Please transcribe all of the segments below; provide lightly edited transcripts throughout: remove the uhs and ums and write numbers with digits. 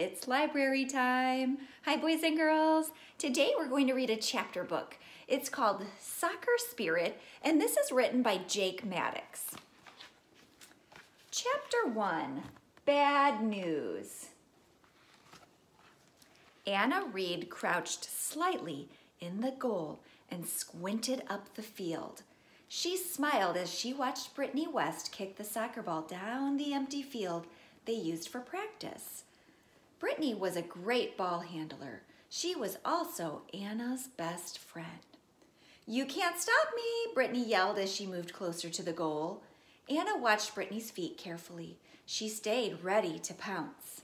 It's library time. Hi, boys and girls. Today we're going to read a chapter book. It's called Soccer Spirit, and this is written by Jake Maddox. Chapter 1, Bad News. Anna Reed crouched slightly in the goal and squinted up the field. She smiled as she watched Brittany West kick the soccer ball down the empty field they used for practice. Brittany was a great ball handler. She was also Anna's best friend. "You can't stop me," Brittany yelled as she moved closer to the goal. Anna watched Brittany's feet carefully. She stayed ready to pounce.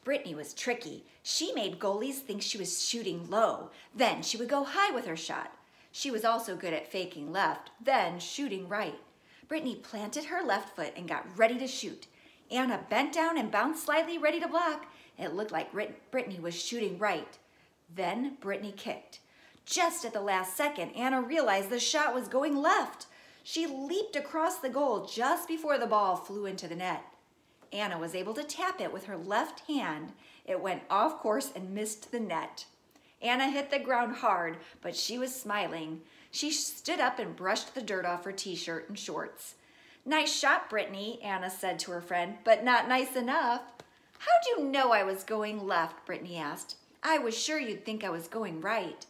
Brittany was tricky. She made goalies think she was shooting low. Then she would go high with her shot. She was also good at faking left, then shooting right. Brittany planted her left foot and got ready to shoot. Anna bent down and bounced slightly, ready to block. It looked like Brittany was shooting right. Then Brittany kicked. Just at the last second, Anna realized the shot was going left. She leaped across the goal just before the ball flew into the net. Anna was able to tap it with her left hand. It went off course and missed the net. Anna hit the ground hard, but she was smiling. She stood up and brushed the dirt off her t-shirt and shorts. "Nice shot, Brittany," Anna said to her friend, "but not nice enough." "How'd you know I was going left?" Brittany asked. "I was sure you'd think I was going right."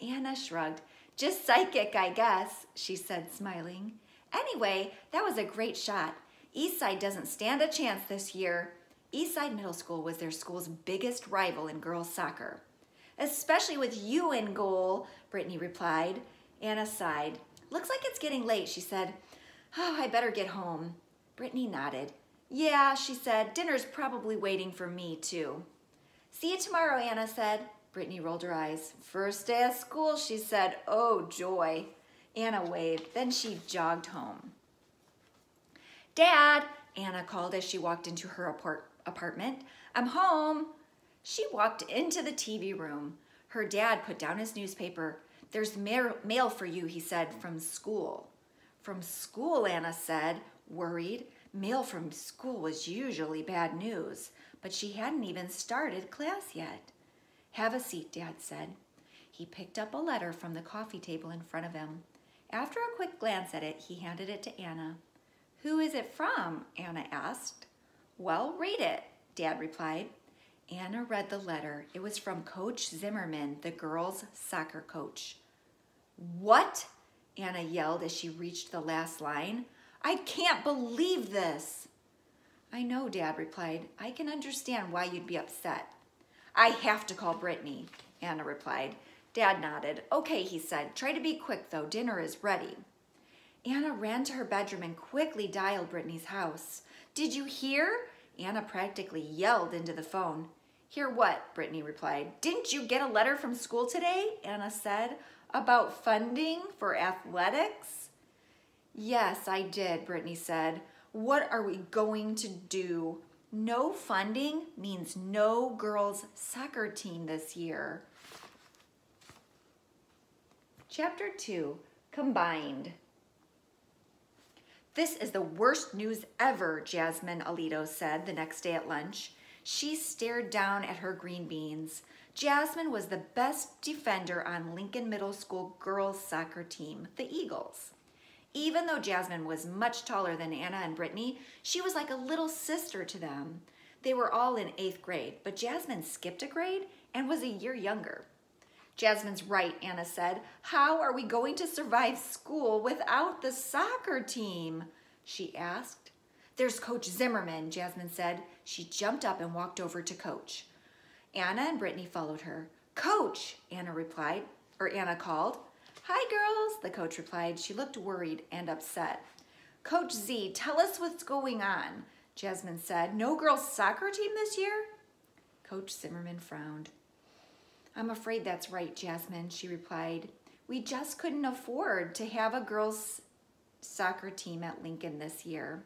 Anna shrugged. "Just psychic, I guess," she said, smiling. "Anyway, that was a great shot. Eastside doesn't stand a chance this year." Eastside Middle School was their school's biggest rival in girls' soccer. "Especially with you in goal," Brittany replied. Anna sighed. "Looks like it's getting late," she said. "Oh, I better get home." Brittany nodded. "Yeah," she said, "dinner's probably waiting for me too." "See you tomorrow," Anna said. Brittany rolled her eyes. "First day of school," she said. "Oh, joy." Anna waved, then she jogged home. "Dad," Anna called as she walked into her apartment. "I'm home." She walked into the TV room. Her dad put down his newspaper. "There's mail for you," he said, "from school." "From school," Anna said, worried. Mail from school was usually bad news, but she hadn't even started class yet. "Have a seat," Dad said. He picked up a letter from the coffee table in front of him. After a quick glance at it, he handed it to Anna. "Who is it from?" Anna asked. "Well, read it," Dad replied. Anna read the letter. It was from Coach Zimmerman, the girls' soccer coach. "What?" Anna yelled as she reached the last line. "I can't believe this." "I know," Dad replied. "I can understand why you'd be upset." "I have to call Brittany," Anna replied. Dad nodded. "Okay," he said. "Try to be quick, though. Dinner is ready." Anna ran to her bedroom and quickly dialed Brittany's house. "Did you hear?" Anna practically yelled into the phone. "Hear what?" Brittany replied. "Didn't you get a letter from school today?" Anna said. "About funding for athletics?" "Yes, I did," Brittany said. "What are we going to do?" "No funding means no girls' soccer team this year." Chapter 2, Combined. "This is the worst news ever," Jasmine Alito said the next day at lunch. She stared down at her green beans. Jasmine was the best defender on Lincoln Middle School girls' soccer team, the Eagles. Even though Jasmine was much taller than Anna and Brittany, she was like a little sister to them. They were all in 8th grade, but Jasmine skipped a grade and was a year younger. "Jasmine's right," Anna said. "How are we going to survive school without the soccer team?" she asked. "There's Coach Zimmerman," Jasmine said. She jumped up and walked over to Coach. Anna and Brittany followed her. "Coach," Anna called. "Hi, girls," the coach replied. She looked worried and upset. "Coach Z, tell us what's going on," Jasmine said. "No girls' soccer team this year?" Coach Zimmerman frowned. "I'm afraid that's right, Jasmine," she replied. "We just couldn't afford to have a girls' soccer team at Lincoln this year."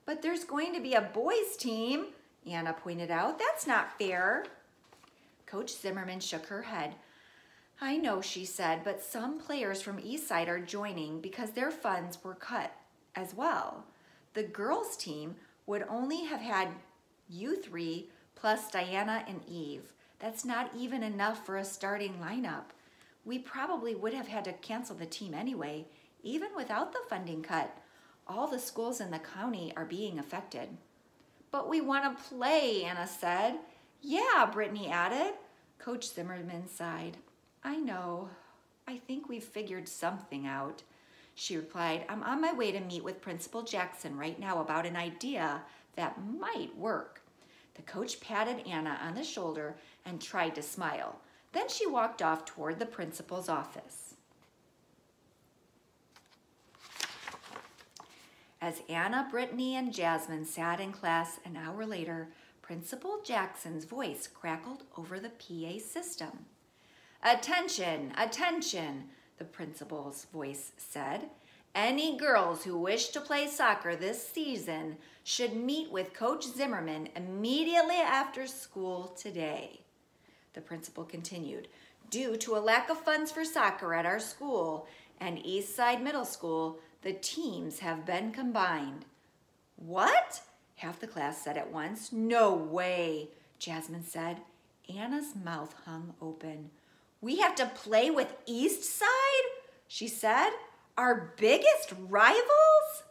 "But there's going to be a boys' team," Anna pointed out. "That's not fair." Coach Zimmerman shook her head. "I know," she said, "but some players from Eastside are joining because their funds were cut as well. The girls' team would only have had You three plus Diana and Eve. That's not even enough for a starting lineup. We probably would have had to cancel the team anyway, even without the funding cut. All the schools in the county are being affected. But we want to play, Anna said. Yeah, Brittany added. Coach Zimmerman sighed. I know. I think we've figured something out. She replied, I'm on my way to meet with Principal Jackson right now about an idea that might work. The coach patted Anna on the shoulder and tried to smile. Then she walked off toward the principal's office. As Anna, Brittany, and Jasmine sat in class an hour later, Principal Jackson's voice crackled over the PA system. Attention, attention, the principal's voice said. Any girls who wish to play soccer this season should meet with Coach Zimmerman immediately after school today. The principal continued, due to a lack of funds for soccer at our school and Eastside Middle School, the teams have been combined. What? Half the class said at once. No way, Jasmine said. Anna's mouth hung open. We have to play with Eastside? She said. Our biggest rivals?